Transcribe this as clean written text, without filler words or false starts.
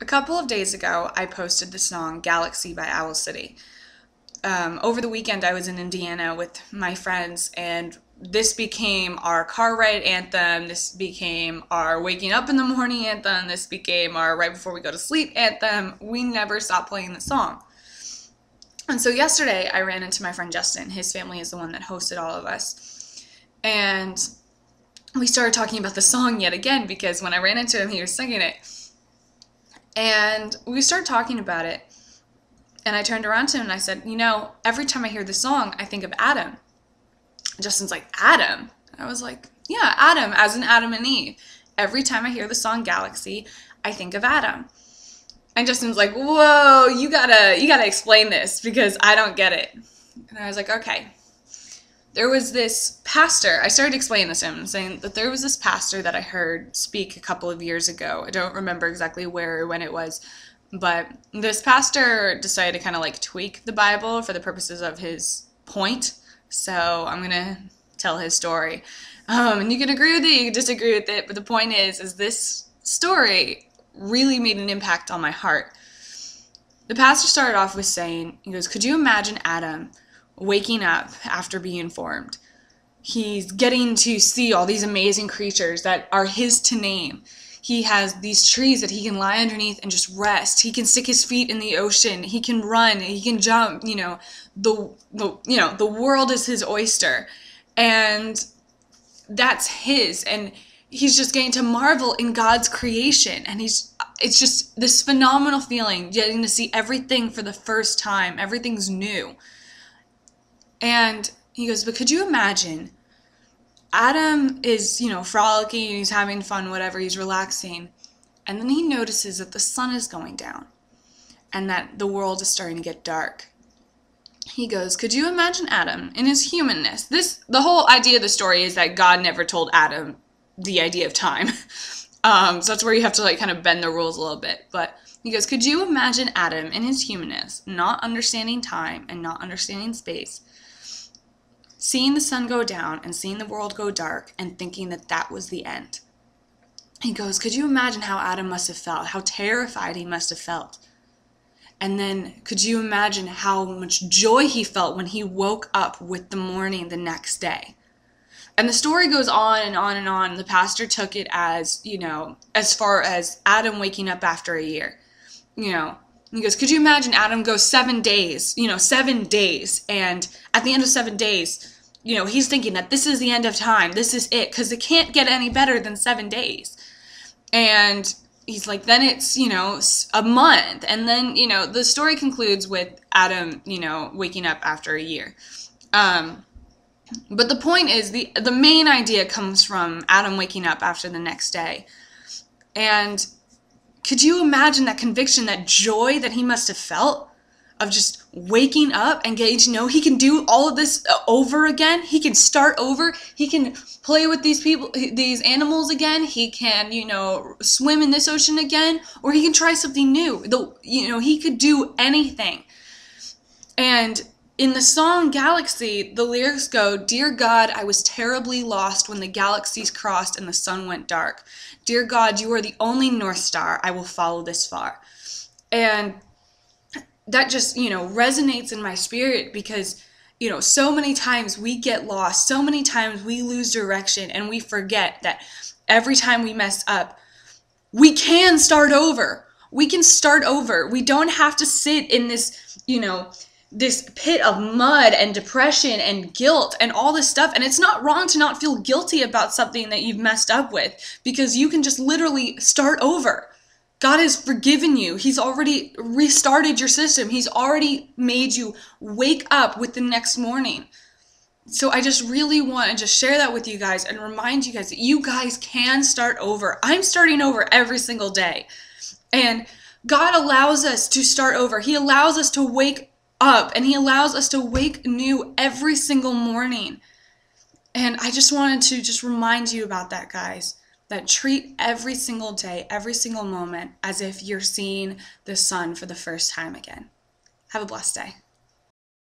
A couple of days ago, I posted the song Galaxy by Owl City. Over the weekend, I was in Indiana with my friends, and this became our car ride anthem. This became our waking up in the morning anthem. This became our right before we go to sleep anthem. We never stopped playing the song. And so yesterday, I ran into my friend Justin. His family is the one that hosted all of us. And we started talking about the song yet again because when I ran into him, he was singing it. And we started talking about it. And I turned around to him and I said, every time I hear this song, I think of Adam. Justin's like, Adam? I was like, yeah, Adam, as in Adam and Eve. Every time I hear the song Galaxy, I think of Adam. And Justin's like, whoa, you gotta explain this because I don't get it. And I was like, okay. There was this pastor, I started explaining this to him, saying that there was this pastor that I heard speak a couple of years ago. I don't remember exactly where or when it was, but this pastor decided to kind of like tweak the Bible for the purposes of his point. So I'm going to tell his story. And you can agree with it, you can disagree with it, but the point is this story really made an impact on my heart. The pastor started off with saying, he goes, could you imagine Adam waking up after being formed? He's getting to see all these amazing creatures that are his to name. He has these trees that he can lie underneath and just rest. He can stick his feet in the ocean. He can run. He can jump. The world is his oyster, and that's his. And he's just getting to marvel in God's creation. And it's just this phenomenal feeling, getting to see everything for the first time. Everything's new. And he goes, but could you imagine Adam is, frolicking, he's having fun, whatever, he's relaxing. And then he notices that the sun is going down and that the world is starting to get dark. He goes, could you imagine Adam in his humanness? The whole idea of the story is that God never told Adam the idea of time. So that's where you have to kind of bend the rules a little bit. But he goes, could you imagine Adam in his humanness, not understanding time and not understanding space, seeing the sun go down and seeing the world go dark and thinking that that was the end? He goes, could you imagine how Adam must have felt, how terrified he must have felt? And then could you imagine how much joy he felt when he woke up with the morning the next day? And the story goes on and on and on. The pastor took it as, as far as Adam waking up after a year. He goes, could you imagine Adam goes 7 days, 7 days, and at the end of 7 days, he's thinking that this is the end of time, this is it, because it can't get any better than 7 days. And he's like, then it's, a month, and then, the story concludes with Adam, waking up after a year. But the point is, the main idea comes from Adam waking up after the next day. And could you imagine that conviction, that joy that he must have felt of just waking up and getting to know he can do all of this over again? He can start over. He can play with these animals again. He can, swim in this ocean again, or he can try something new. He could do anything. And in the song Galaxy, the lyrics go, dear God, I was terribly lost when the galaxies crossed and the sun went dark. Dear God, you are the only North Star. I will follow this far. And that just, resonates in my spirit because, so many times we get lost. So many times we lose direction and we forget that every time we mess up, we can start over. We can start over. We don't have to sit in this, this pit of mud and depression and guilt and all this stuff. And it's not wrong to not feel guilty about something that you've messed up with, because you can just literally start over. God has forgiven you. He's already restarted your system. He's already made you wake up with the next morning. So I just really want to just share that with you guys and remind you guys that you guys can start over. I'm starting over every single day. And God allows us to start over. He allows us to wake up, and he allows us to wake new every single morning. And I just wanted to just remind you about that, guys, that treat every single day, every single moment as if you're seeing the sun for the first time again. Have a blessed day.